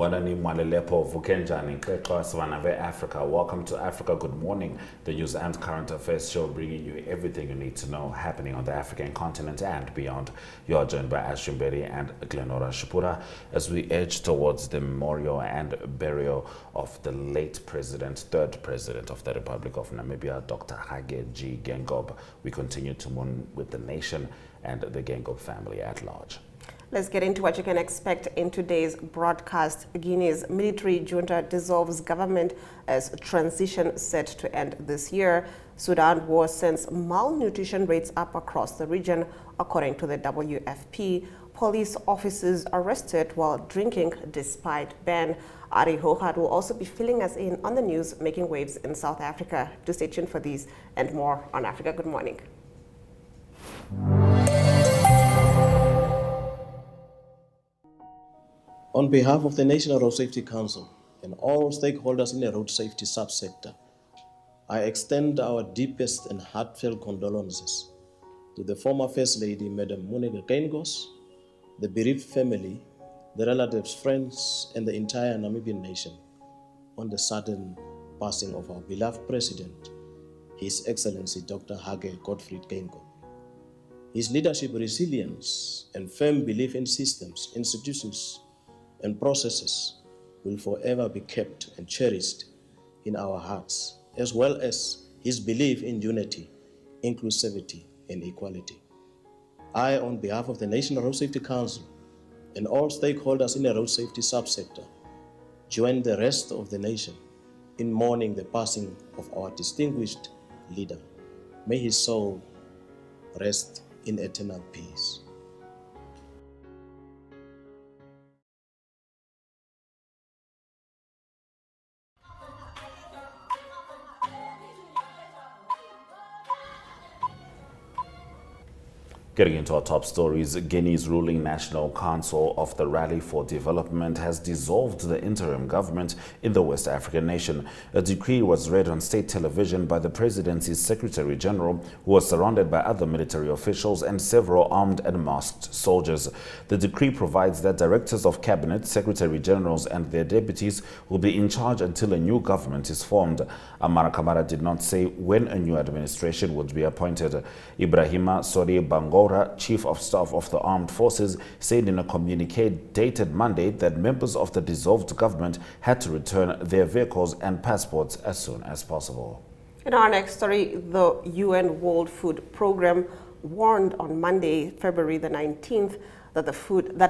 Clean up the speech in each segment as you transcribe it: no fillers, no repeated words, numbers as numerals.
Sawubona Mwalelepo Vukenjani Kekwa Savanave Africa. Welcome to Africa Good Morning, the news and current affairs show bringing you everything you need to know happening on the African continent and beyond. You are joined by Ashwin Berry and Glenora Shipura as we edge towards the memorial and burial of the late president, third president of the Republic of Namibia, Dr. Hage G. Geingob. We continue to mourn with the nation and the Geingob family at large. Let's get into what you can expect in today's broadcast. Guinea's military junta dissolves government as transition set to end this year. Sudan war sends malnutrition rates up across the region, according to the WFP. Police officers arrested while drinking despite ban. Arrie Hougaard will also be filling us in on the news making waves in South Africa. Do stay tuned for these and more on Africa Good Morning. On behalf of the National Road Safety Council and all stakeholders in the road safety subsector, I extend our deepest and heartfelt condolences to the former First Lady, Madam Munega Geingob, the bereaved family, the relatives, friends, and the entire Namibian nation on the sudden passing of our beloved President, His Excellency Dr. Hage Gottfried Geingob. His leadership, resilience, and firm belief in systems, institutions, and processes will forever be kept and cherished in our hearts, as well as his belief in unity, inclusivity, and equality. I, on behalf of the National Road Safety Council and all stakeholders in the road safety subsector, join the rest of the nation in mourning the passing of our distinguished leader. May his soul rest in eternal peace. Getting into our top stories, Guinea's ruling National Council of the Rally for Development has dissolved the interim government in the West African nation. A decree was read on state television by the presidency's Secretary General, who was surrounded by other military officials and several armed and masked soldiers. The decree provides that directors of cabinet, secretary generals and their deputies will be in charge until a new government is formed. Amara Kamara did not say when a new administration would be appointed. Ibrahima Sori Bangora, Chief of Staff of the Armed Forces, said in a communique dated Monday that members of the dissolved government had to return their vehicles and passports as soon as possible. In our next story, the UN World Food Programme warned on Monday, February the 19th, that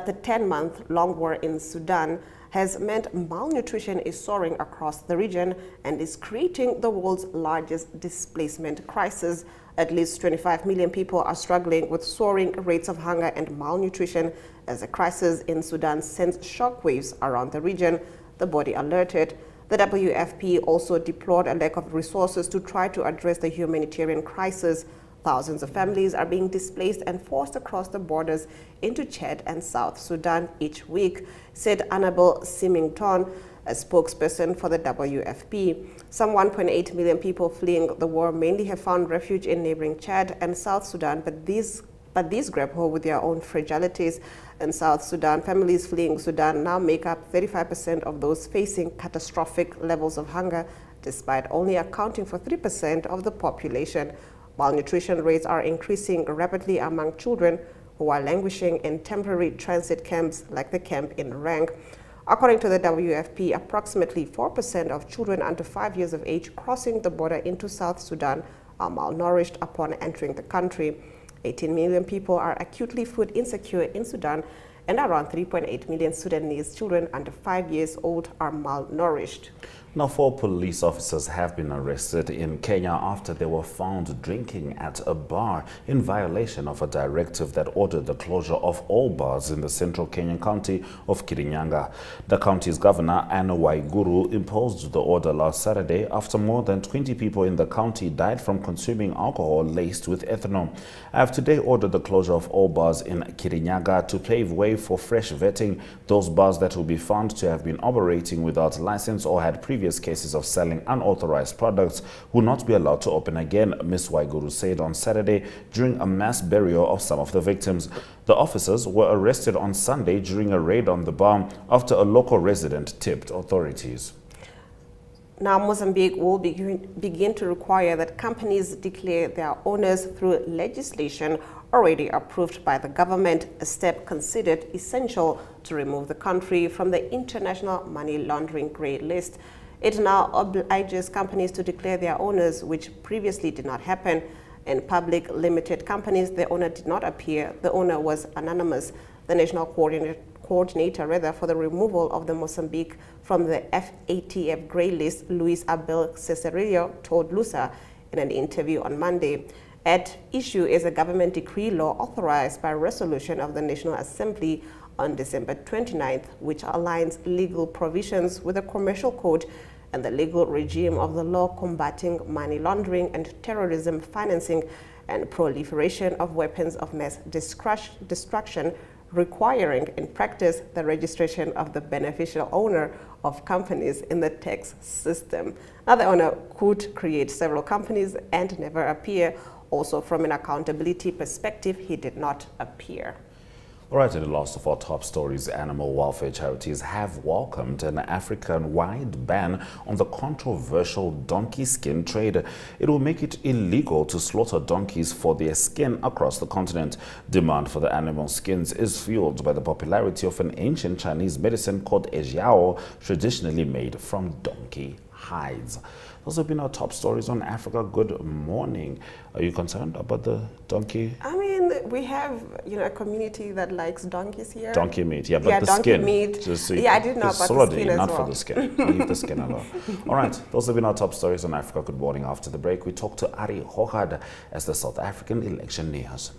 the 10-month-long war in Sudan has meant malnutrition is soaring across the region and is creating the world's largest displacement crisis. At least 25 million people are struggling with soaring rates of hunger and malnutrition as the crisis in Sudan sends shockwaves around the region, the body alerted. The WFP also deplored a lack of resources to try to address the humanitarian crisis. Thousands of families are being displaced and forced across the borders into Chad and South Sudan each week, said Annabel Symington, a spokesperson for the WFP. Some 1.8 million people fleeing the war mainly have found refuge in neighboring Chad and South Sudan, but these grapple with their own fragilities. In South Sudan, families fleeing Sudan now make up 35% of those facing catastrophic levels of hunger, despite only accounting for 3% of the population. Malnutrition rates are increasing rapidly among children who are languishing in temporary transit camps like the camp in Rang. According to the WFP, approximately 4% of children under 5 years of age crossing the border into South Sudan are malnourished upon entering the country. 18 million people are acutely food insecure in Sudan, and around 3.8 million Sudanese children under 5 years old are malnourished. Now, 4 police officers have been arrested in Kenya after they were found drinking at a bar in violation of a directive that ordered the closure of all bars in the central Kenyan county of Kirinyaga. The county's governor, Anne Waiguru, imposed the order last Saturday after more than 20 people in the county died from consuming alcohol laced with ethanol. I have today ordered the closure of all bars in Kirinyaga to pave way for fresh vetting. Those bars that will be found to have been operating without license or had previously previous cases of selling unauthorized products will not be allowed to open again, Ms. Waiguru said on Saturday during a mass burial of some of the victims. The officers were arrested on Sunday during a raid on the bar after a local resident tipped authorities. Now, Mozambique will begin to require that companies declare their owners through legislation already approved by the government, a step considered essential to remove the country from the international money laundering grey list. It now obliges companies to declare their owners, which previously did not happen. In public limited companies, the owner did not appear. The owner was anonymous. The national coordinator for the removal of the Mozambique from the FATF grey list, Luis Abel Cesarillo, told Lusa in an interview on Monday. At issue is a government decree law authorized by resolution of the National Assembly on December 29th, which aligns legal provisions with the Commercial Code and the legal regime of the law combating money laundering and terrorism financing and proliferation of weapons of mass destruction, requiring in practice the registration of the beneficial owner of companies in the tax system. Now, the owner could create several companies and never appear. Also, from an accountability perspective, he did not appear. All right, in the last of our top stories, animal welfare charities have welcomed an African-wide ban on the controversial donkey skin trade. It will make it illegal to slaughter donkeys for their skin across the continent. Demand for the animal skins is fueled by the popularity of an ancient Chinese medicine called ejiao, traditionally made from donkey hides. Those have been our top stories on Africa. Good morning. Are you concerned about the donkey? I mean, we have, a community that likes donkeys here. Donkey meat, yeah, but yeah, the donkey skin. meat. Just yeah, I didn't know about the skin as well. Not for the skin. Leave the skin alone. All right, those have been our top stories on Africa. Good morning. After the break, we talk to Arrie Hougaard as the South African election nears.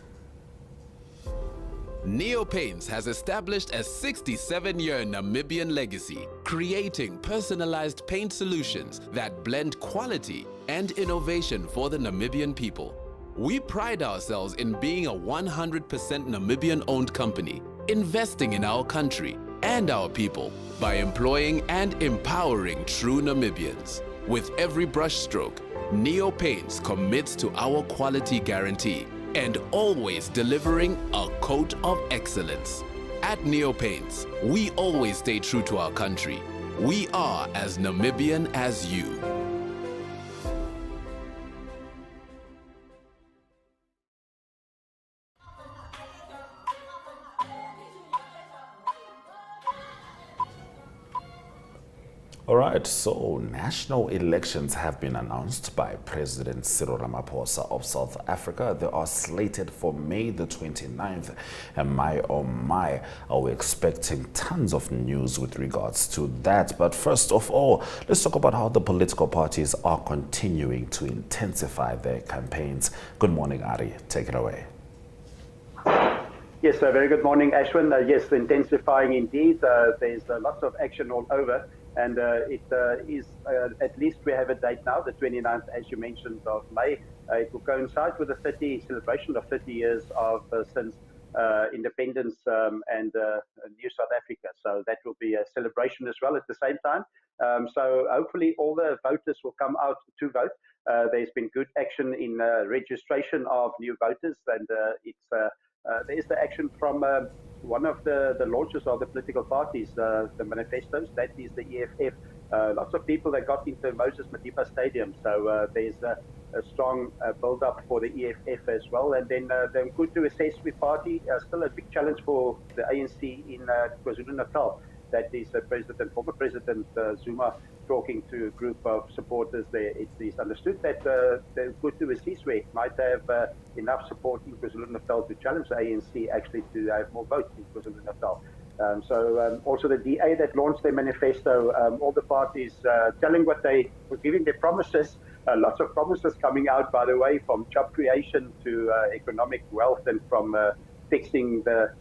Neo Paints has established a 67-year Namibian legacy, creating personalized paint solutions that blend quality and innovation for the Namibian people. We pride ourselves in being a 100% Namibian-owned company, investing in our country and our people by employing and empowering true Namibians. With every brushstroke, Neo Paints commits to our quality guarantee and always delivering a coat of excellence. At Neo Paints, we always stay true to our country. We are as Namibian as you. All right, so national elections have been announced by President Cyril Ramaphosa of South Africa. They are slated for May the 29th. And my, oh my, are we expecting tons of news with regards to that. But first of all, let's talk about how the political parties are continuing to intensify their campaigns. Good morning, Arrie. Take it away. Yes, very good morning, Ashwin. Yes, intensifying indeed. There's lots of action all over. And it is, at least we have a date now, the 29th, as you mentioned, of May. It will coincide with the celebration of 30 years of since independence and new South Africa. So that will be a celebration as well at the same time. So hopefully all the voters will come out to vote. There's been good action in registration of new voters, and there's the action from one of the launches of the political parties, the manifestos, that is the EFF. Lots of people that got into Moses Madiba Stadium, so there's a strong build-up for the EFF as well. And then they're good to assess with party. Still a big challenge for the ANC in KwaZulu-Natal. That is former President Zuma talking to a group of supporters there. It is understood that they're good to assess where it might have enough support in KwaZulu-Natal to challenge the ANC actually to have more votes in KwaZulu-Natal. Also the DA that launched their manifesto, all the parties telling what they were giving their promises. Lots of promises coming out, by the way, from job creation to economic wealth, and from fixing the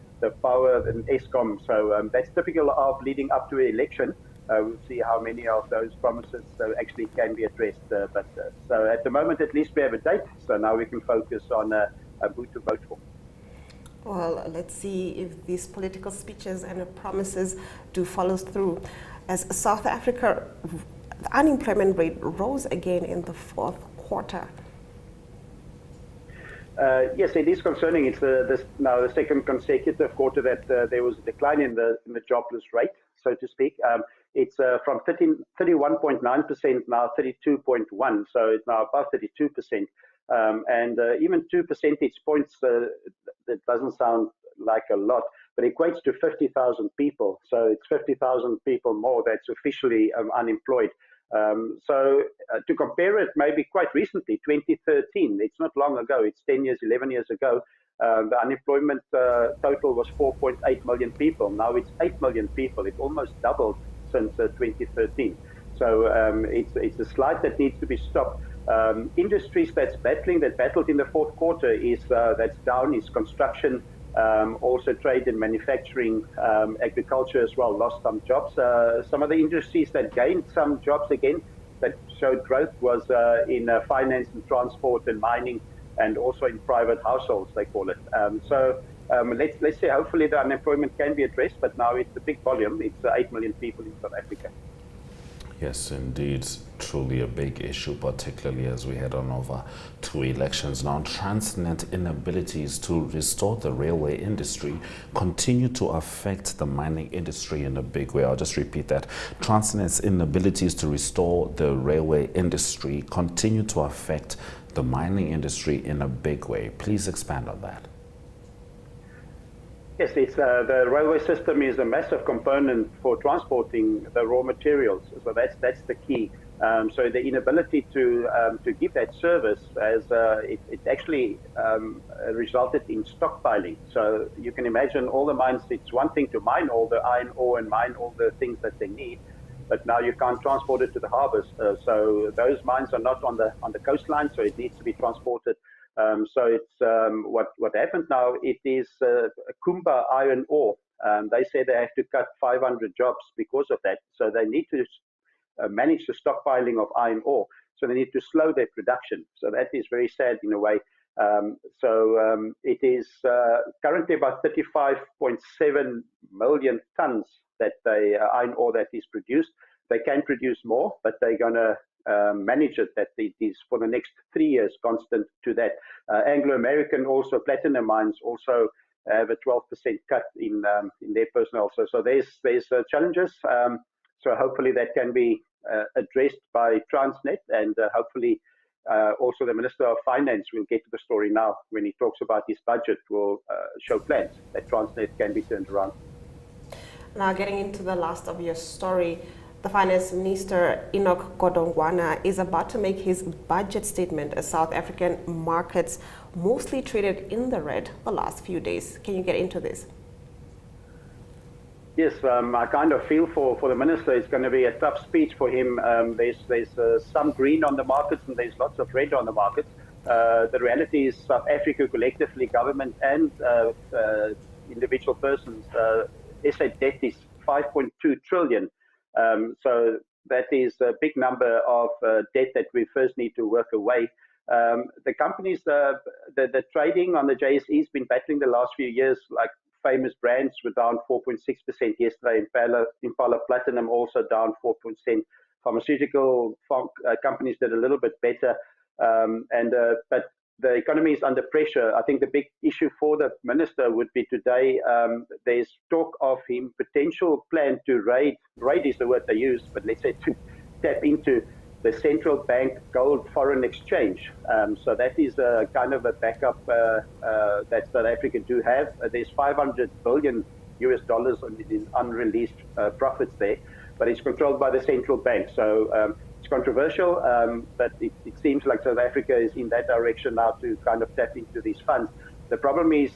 power and ESCOM. So that's typical of leading up to an election. We'll see how many of those promises actually can be addressed. So at the moment, at least we have a date. So now we can focus on who to vote for. Well, let's see if these political speeches and promises do follow through. As South Africa the unemployment rate rose again in the fourth quarter. Yes, it is concerning. It's now the second consecutive quarter that there was a decline in the jobless rate, so to speak. It's from 31.9% now 32.1%, so it's now above 32%. And even 2 percentage points, that doesn't sound like a lot, but it equates to 50,000 people. So it's 50,000 people more that's officially unemployed. So to compare it, maybe quite recently, 2013, it's not long ago, it's 10 years, 11 years ago, the unemployment total was 4.8 million people. Now it's 8 million people. It almost doubled since 2013. So it's a slide that needs to be stopped. Industries that battled in the fourth quarter that's down is construction, also trade and manufacturing, agriculture as well, lost some jobs. Some of the industries that gained some jobs again, that showed growth, was in finance and transport and mining, and also in private households, they call it. Let's say hopefully the unemployment can be addressed, but now it's a big volume. It's 8 million people in South Africa. Yes, indeed, truly a big issue, particularly as we head on over to elections. Now, Transnet inabilities to restore the railway industry continue to affect the mining industry in a big way. I'll just repeat that. Transnet's inabilities to restore the railway industry continue to affect the mining industry in a big way. Please expand on that. Yes, the railway system is a massive component for transporting the raw materials. So that's the key. So the inability to give that service it actually resulted in stockpiling. So you can imagine all the mines. It's one thing to mine all the iron ore and mine all the things that they need, but now you can't transport it to the harbors. So those mines are not on the coastline, so it needs to be transported. So it's what happened now. It is Kumba iron ore. They say they have to cut 500 jobs because of that. So they need to manage the stockpiling of iron ore. So they need to slow their production. So that is very sad in a way. It is currently about 35.7 million tons that iron ore that is produced. They can produce more, but they're going to manage it, that it is for the next 3 years constant to that. Anglo-American also, platinum mines also have a 12% cut in their personnel. So there's challenges. So hopefully that can be addressed by Transnet, and hopefully also the Minister of Finance will get to the story now when he talks about his budget, will show plans that Transnet can be turned around. Now, getting into the last of your story, the Finance Minister, Enoch Godongwana, is about to make his budget statement as South African markets mostly traded in the red the last few days. Can you get into this? Yes, I kind of feel for the minister. It's going to be a tough speech for him. There's some green on the markets and there's lots of red on the markets. The reality is South Africa collectively, government and individual persons, SA debt is 5.2 trillion. So that is a big number of debt that we first need to work away. The companies, the trading on the JSE has been battling the last few years, like famous brands were down 4.6% yesterday. Impala Platinum also down 4%. Pharmaceutical companies did a little bit better. But the economy is under pressure. I think the big issue for the minister would be today, there's talk of him potential plan to raid is the word they use, but let's say to tap into the central bank gold foreign exchange. So that is a kind of a backup that South Africa do have. There's $500 billion in unreleased profits there, but it's controlled by the central bank. So it's controversial, but it seems like South Africa is in that direction now to kind of tap into these funds. The problem is,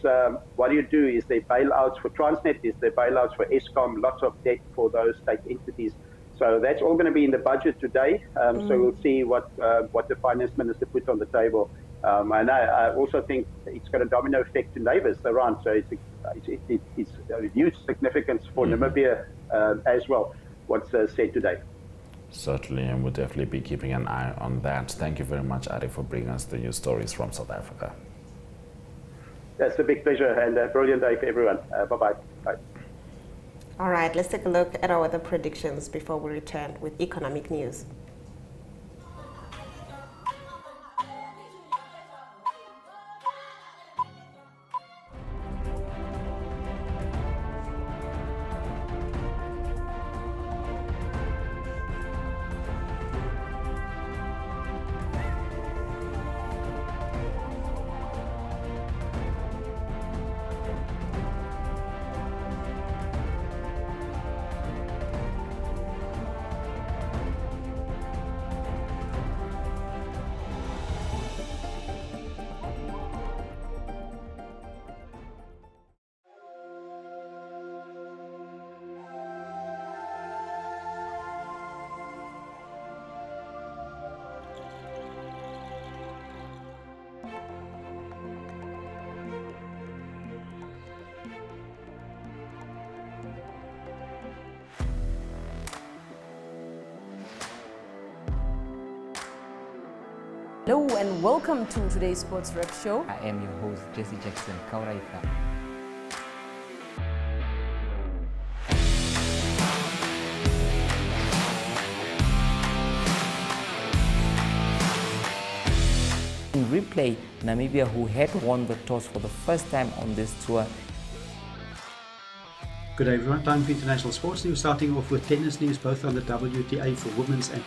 what do you do? Is there bailouts for Transnet? Is there bailouts for Eskom? Lots of debt for those state entities. So that's all going to be in the budget today. So we'll see what the finance minister puts on the table. And I also think it's got a domino effect to neighbours around. So it's a huge significance for Namibia as well, what's said today. Certainly, and we'll definitely be keeping an eye on that. Thank you very much, Arrie, for bringing us the news stories from South Africa. That's a big pleasure and a brilliant day for everyone. Bye-bye. Bye. All right, let's take a look at our weather predictions before we return with economic news. Hello and welcome to today's Sports Rep Show. I am your host, Jesse Jackson Kauraifa. In replay, Namibia, who had won the toss for the first time on this tour. Good day everyone, time for international sports news, starting off with tennis news, both on the WTA for women's and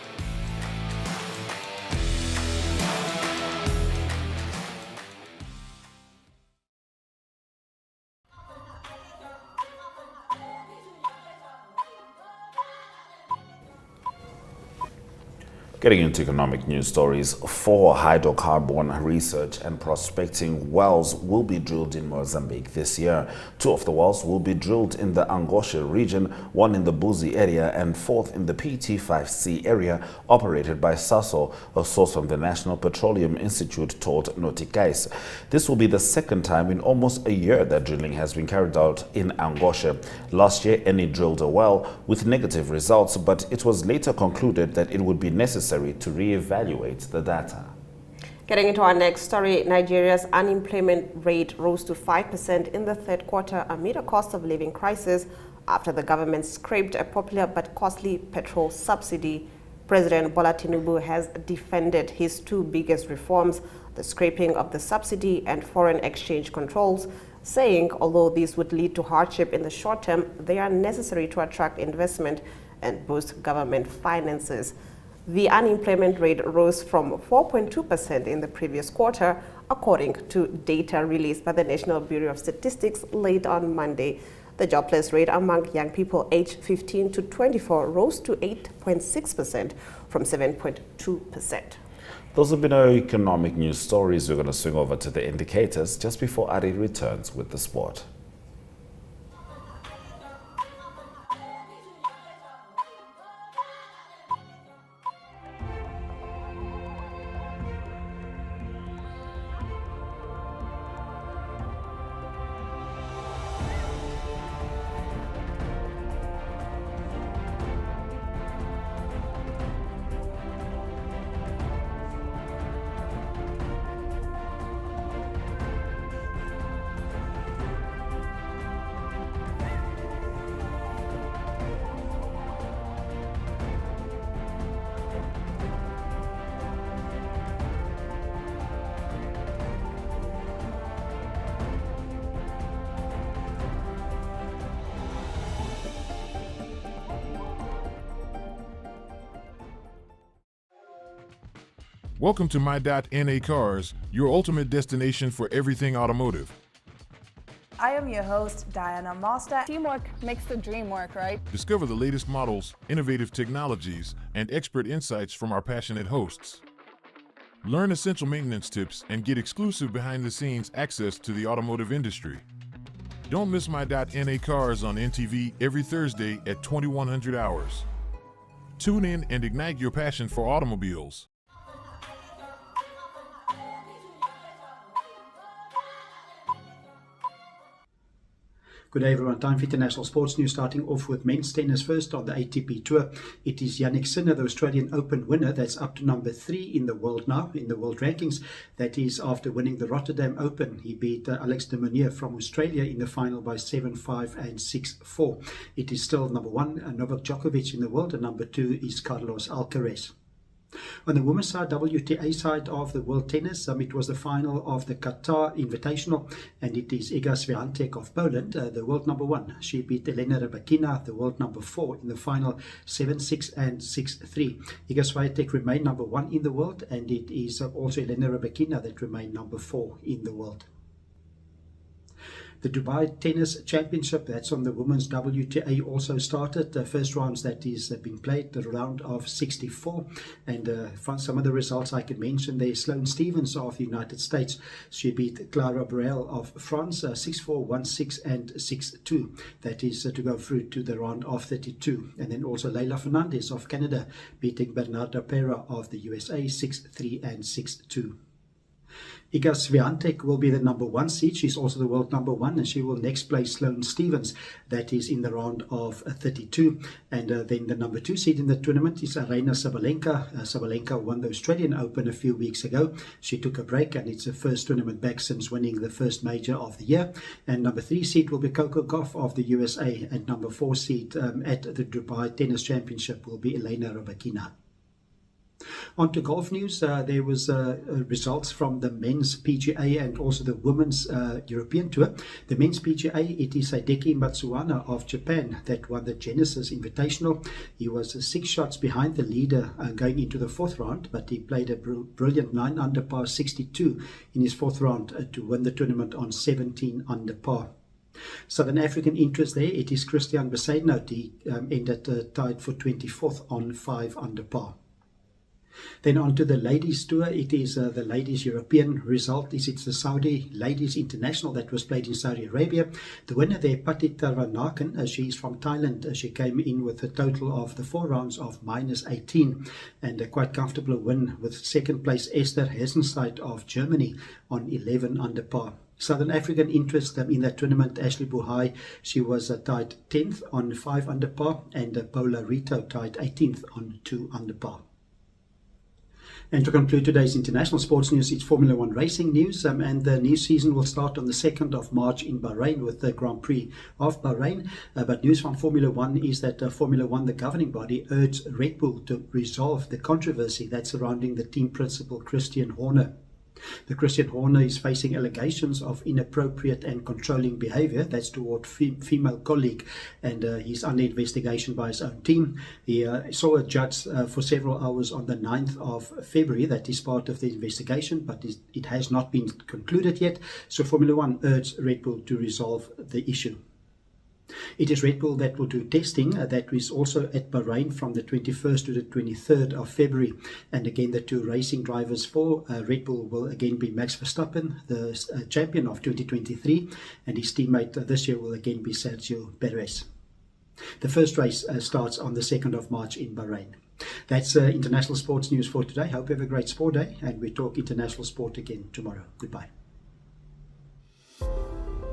Getting into economic news stories, 4 hydrocarbon research and prospecting wells will be drilled in Mozambique this year. 2 of the wells will be drilled in the Angoshe region, 1 in the Buzi area and 4th in the PT5C area, operated by Sasol, a source from the National Petroleum Institute told Noticais. This will be the second time in almost a year that drilling has been carried out in Angoshe. Last year, Eni drilled a well with negative results, but it was later concluded that it would be necessary to re-evaluate the data. Getting into our next story, Nigeria's unemployment rate rose to 5% in the third quarter amid a cost of living crisis after the government scrapped a popular but costly petrol subsidy. President Bola Tinubu has defended his 2 biggest reforms, the scrapping of the subsidy and foreign exchange controls, saying although these would lead to hardship in the short term, they are necessary to attract investment and boost government finances. The unemployment rate rose from 4.2% in the previous quarter, according to data released by the National Bureau of Statistics late on Monday. The jobless rate among young people aged 15 to 24 rose to 8.6% from 7.2%. Those have been our economic news stories. We're going to swing over to the indicators just before Arrie returns with the sport. Welcome to My.NA Cars, your ultimate destination for everything automotive. I am your host, Diana Master. Teamwork makes the dream work, right? Discover the latest models, innovative technologies, and expert insights from our passionate hosts. Learn essential maintenance tips and get exclusive behind-the-scenes access to the automotive industry. Don't miss My.NA Cars on NTV every Thursday at 2100 hours. Tune in and ignite your passion for automobiles. Good day everyone, time for international sports news, starting off with men's tennis first on the ATP Tour. It is Jannik Sinner, the Australian Open winner, that's up to number 3 in the world now, in the world rankings. That is after winning the Rotterdam Open. He beat Alex de Munier from Australia in the final by 7-5 and 6-4. It is still number 1, Novak Djokovic in the world, and number 2 is Carlos Alcaraz. On the women's side, WTA side of the world tennis, it was the final of the Qatar Invitational, and it is Iga Swiatek of Poland, the world number 1. She beat Elena Rybakina, the world number 4, in the final 7-6 and 6-3. Iga Swiatek remained number 1 in the world, and it is also Elena Rybakina that remained number 4 in the world. The Dubai Tennis Championship, that's on the women's WTA, also started. The first rounds that is been played, the round of 64. And from some of the results I can mention there, Sloane Stephens of the United States. She beat Clara Burel of France 6-4, 1-6 and 6-2. That is to go through to the round of 32. And then also Leila Fernandez of Canada beating Bernarda Pera of the USA 6-3 and 6-2. Iga Swiatek will be the number 1 seed. She's also the world number 1, and she will next play Sloane Stephens. That is in the round of 32. And then the number 2 seed in the tournament is Aryna Sabalenka. Sabalenka won the Australian Open a few weeks ago. She took a break, and it's her first tournament back since winning the first major of the year. And number 3 seed will be Coco Gauff of the USA, and number 4 seed at the Dubai Tennis Championship will be Elena Rybakina. On to golf news, there was results from the men's PGA and also the women's European Tour. The men's PGA, it is Hideki Matsuyama of Japan that won the Genesis Invitational. He was 6 shots behind the leader going into the 4th round, but he played a brilliant 9 under par 62 in his 4th round to win the tournament on 17 under par. Southern African interest there, it is Christian Besaidnout. He ended tied for 24th on 5 under par. Then on to the ladies tour. It is the ladies European result. It's the Saudi Ladies International that was played in Saudi Arabia. The winner there, Patita Ranakan, she's from Thailand. She came in with a total of the 4 rounds of -18, and a quite comfortable win with 2nd place Esther Hessenstein of Germany on 11 under par. Southern African interest in that tournament, Ashley Buhai, she was tied 10th on 5 under par, and Paula Rito tied 18th on 2 under par. And to conclude today's international sports news, it's Formula 1 racing news, and the new season will start on the 2nd of March in Bahrain with the Grand Prix of Bahrain. But news from Formula 1 is that Formula 1, the governing body, urged Red Bull to resolve the controversy that's surrounding the team principal Christian Horner. The Christian Horner is facing allegations of inappropriate and controlling behavior, that's toward female colleague, and he's under investigation by his own team. He saw a judge for several hours on the 9th of February. That is part of the investigation, but it has not been concluded yet. So Formula 1 urged Red Bull to resolve the issue. It is Red Bull that will do testing. That is also at Bahrain from the 21st to the 23rd of February. And again, the 2 racing drivers for Red Bull will again be Max Verstappen, the champion of 2023, and his teammate this year will again be Sergio Perez. The first race starts on the 2nd of March in Bahrain. That's international sports news for today. Hope you have a great sport day, and we talk international sport again tomorrow. Goodbye.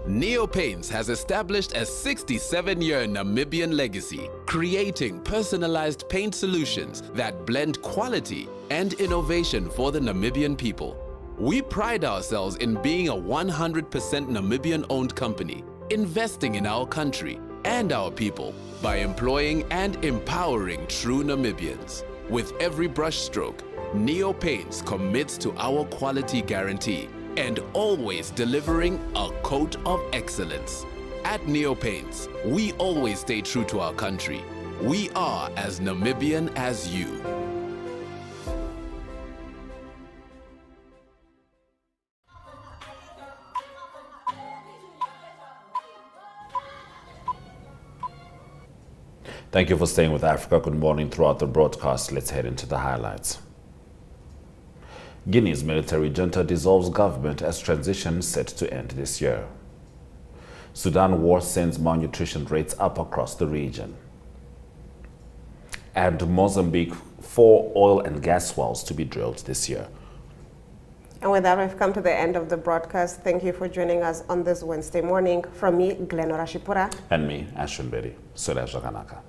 Neopaints has established a 67-year Namibian legacy, creating personalized paint solutions that blend quality and innovation for the Namibian people. We pride ourselves in being a 100% Namibian-owned company, investing in our country and our people by employing and empowering true Namibians. With every brushstroke, Neopaints commits to our quality guarantee and always delivering a coat of excellence. At Neopaints, we always stay true to our country. We are as Namibian as you. Thank you for staying with Africa. Good morning. Throughout the broadcast, let's head into the highlights. Guinea's military junta dissolves government as transition set to end this year. Sudan war sends malnutrition rates up across the region. And Mozambique, 4 oil and gas wells to be drilled this year. And with that, we've come to the end of the broadcast. Thank you for joining us on this Wednesday morning. From me, Glenora Shipura. And me, Ashwin Bedi. Sura Jaganaka.